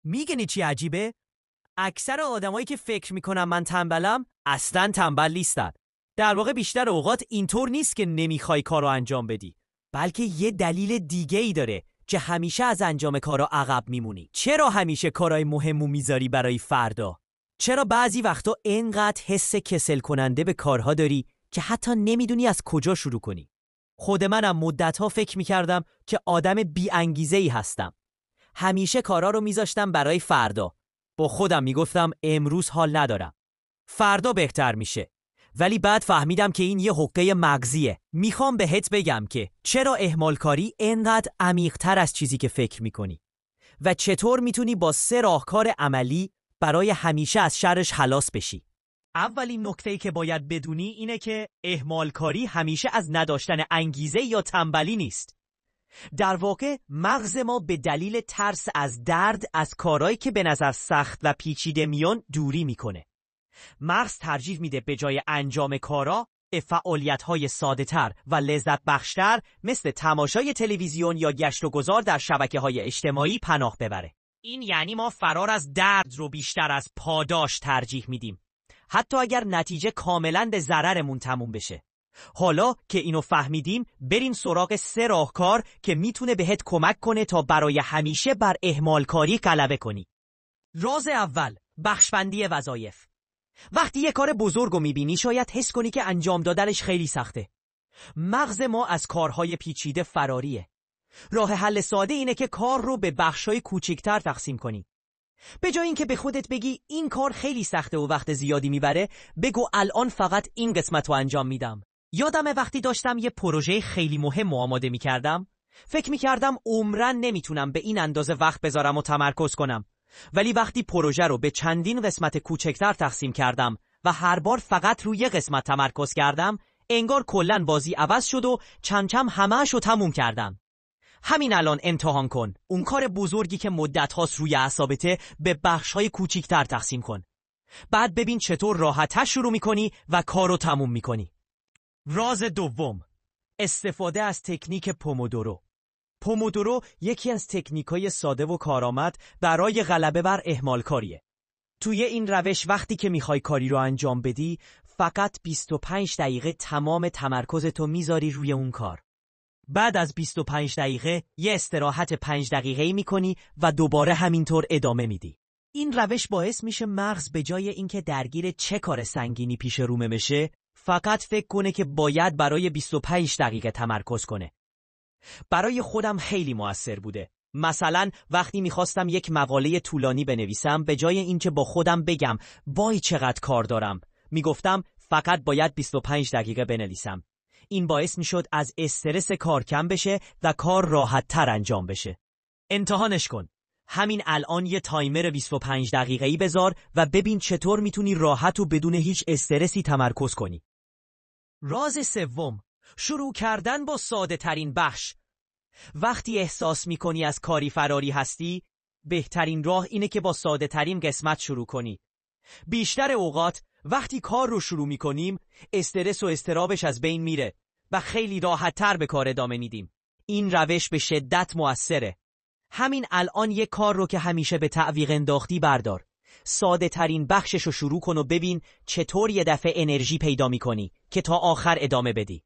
میگنی چی عجیبه؟ اکثر آدمایی که فکر میکنن من تنبلم اصلاً تنبل نیستن. در واقع بیشتر اوقات اینطور نیست که نمیخوای کارو انجام بدی، بلکه یه دلیل دیگه ای داره که همیشه از انجام کارا عقب میمونی. چرا همیشه کارای مهمو میذاری برای فردا؟ چرا بعضی وقتا اینقدر حس کسل کننده به کارها داری که حتی نمیدونی از کجا شروع کنی؟ خود منم مدتها فکر میکردم که آدم بی انگیزه‌ای هستم. همیشه کارا رو میذاشتم برای فردا. با خودم میگفتم امروز حال ندارم، فردا بهتر میشه. ولی بعد فهمیدم که این یه حقه مغزیه. میخوام بهت بگم که چرا اهمال کاری اینقدر عمیق‌تر از چیزی که فکر میکنی و چطور میتونی با 3 راهکار عملی برای همیشه از شرش خلاص بشی. اولین نکته‌ای که باید بدونی اینه که اهمال کاری همیشه از نداشتن انگیزه یا تنبلی نیست. در واقع مغز ما به دلیل ترس از درد از کارهایی که به نظر سخت و پیچیده میان دوری میکنه. مغز ترجیح میده به جای انجام کارا به فعالیت‌های ساده‌تر و لذت بخشتر مثل تماشای تلویزیون یا گشت و گذار در شبکه‌های اجتماعی پناه ببره. این یعنی ما فرار از درد رو بیشتر از پاداش ترجیح میدیم، حتی اگر نتیجه کاملاً به ضررمون تموم بشه. حالا که اینو فهمیدیم، بریم سراغ 3 راهکار که میتونه بهت کمک کنه تا برای همیشه بر اهمال کاری غلبه کنی. راز اول، بخش‌بندی وظایف. وقتی یه کار بزرگو میبینی شاید حس کنی که انجام دادنش خیلی سخته. مغز ما از کارهای پیچیده فراریه. راه حل ساده اینه که کار رو به بخشای کوچیک‌تر تقسیم کنی. به جای اینکه به خودت بگی این کار خیلی سخته و وقت زیادی میبره، بگو الان فقط این قسمت رو انجام میدم. یادمه وقتی داشتم یه پروژه خیلی مهم آماده میکردم، فکر میکردم عمرن نمیتونم به این اندازه وقت بذارم و تمرکز کنم. ولی وقتی پروژه رو به چندین قسمت کوچکتر تقسیم کردم و هر بار فقط روی یه قسمت تمرکز کردم، انگار کلاً بازی عوض شد و چم چم همه‌اش رو تموم کردم. همین الان امتحان کن. اون کار بزرگی که مدت هاست روی اعصابته به بخش‌های کوچیکتر تقسیم کن. بعد ببین چطور راحت‌تر شروع می‌کنی و کارو تموم می‌کنی. راز دوم، استفاده از تکنیک پومودورو. پومودورو یکی از تکنیک‌های ساده و کارآمد برای غلبه بر اهمال کاریه. توی این روش وقتی که می‌خوای کاری رو انجام بدی، فقط 25 دقیقه تمام تمرکزتو میذاری روی اون کار. بعد از 25 دقیقه یه استراحت 5 دقیقه‌ای می‌کنی و دوباره همینطور ادامه میدی. این روش باعث میشه مغز به جای اینکه درگیر چه کار سنگینی پیش رومه بشه، فقط فکر کنه که باید برای 25 دقیقه تمرکز کنه. برای خودم خیلی مؤثر بوده. مثلا وقتی میخواستم یک مقاله طولانی بنویسم، به جای اینکه با خودم بگم وای چقدر کار دارم، میگفتم فقط باید 25 دقیقه بنویسم. این باعث میشد از استرس کار کم بشه و کار راحت تر انجام بشه. امتحانش کن. همین الان یه تایمر 25 دقیقه‌ای بذار و ببین چطور میتونی راحت و بدون هیچ استرسی تمرکز کنی. راز سوم، شروع کردن با ساده ترین بخش. وقتی احساس میکنی از کاری فراری هستی، بهترین راه اینه که با ساده ترین قسمت شروع کنی. بیشتر اوقات وقتی کار رو شروع میکنیم، استرس و اضطرابش از بین میره و خیلی راحت تر به کار ادامه میدیم. این روش به شدت مؤثره. همین الان یک کار رو که همیشه به تعویق انداختی بردار. ساده ترین بخشش رو شروع کن و ببین چطور یه دفعه انرژی پیدا میکنی که تا آخر ادامه بدی.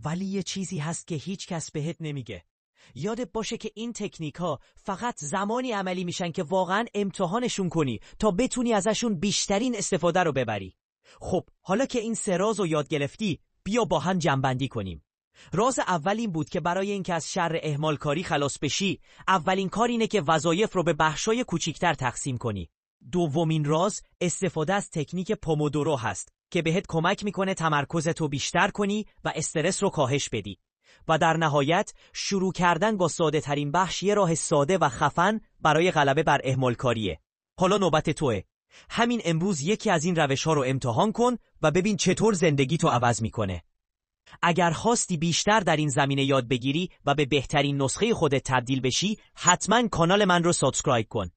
ولی یه چیزی هست که هیچ کس بهت نمیگه. یادت باشه که این تکنیک ها فقط زمانی عملی میشن که واقعا امتحانشون کنی تا بتونی ازشون بیشترین استفاده رو ببری. خب حالا که این 3 راز رو یاد گرفتی، بیا با هم جمع‌بندی کنیم. راز اول این بود که برای اینکه از شر اهمال کاری خلاص بشی، اولین کار اینه که وظایف رو به بخشای کوچیکتر تقسیم کنی. دومین راز استفاده از تکنیک پومودورو هست که بهت کمک میکنه تمرکزت رو بیشتر کنی و استرس رو کاهش بدی. و در نهایت شروع کردن با ساده ترین بخش یه راه ساده و خفن برای غلبه بر اهمال کاریه. حالا نوبت توئه. همین امروز یکی از این روش‌ها رو امتحان کن و ببین چطور زندگی تو عوض میکنه. اگر خواستی بیشتر در این زمینه یاد بگیری و به بهترین نسخه خودت تبدیل بشی، حتما کانال من رو سابسکرایب کن.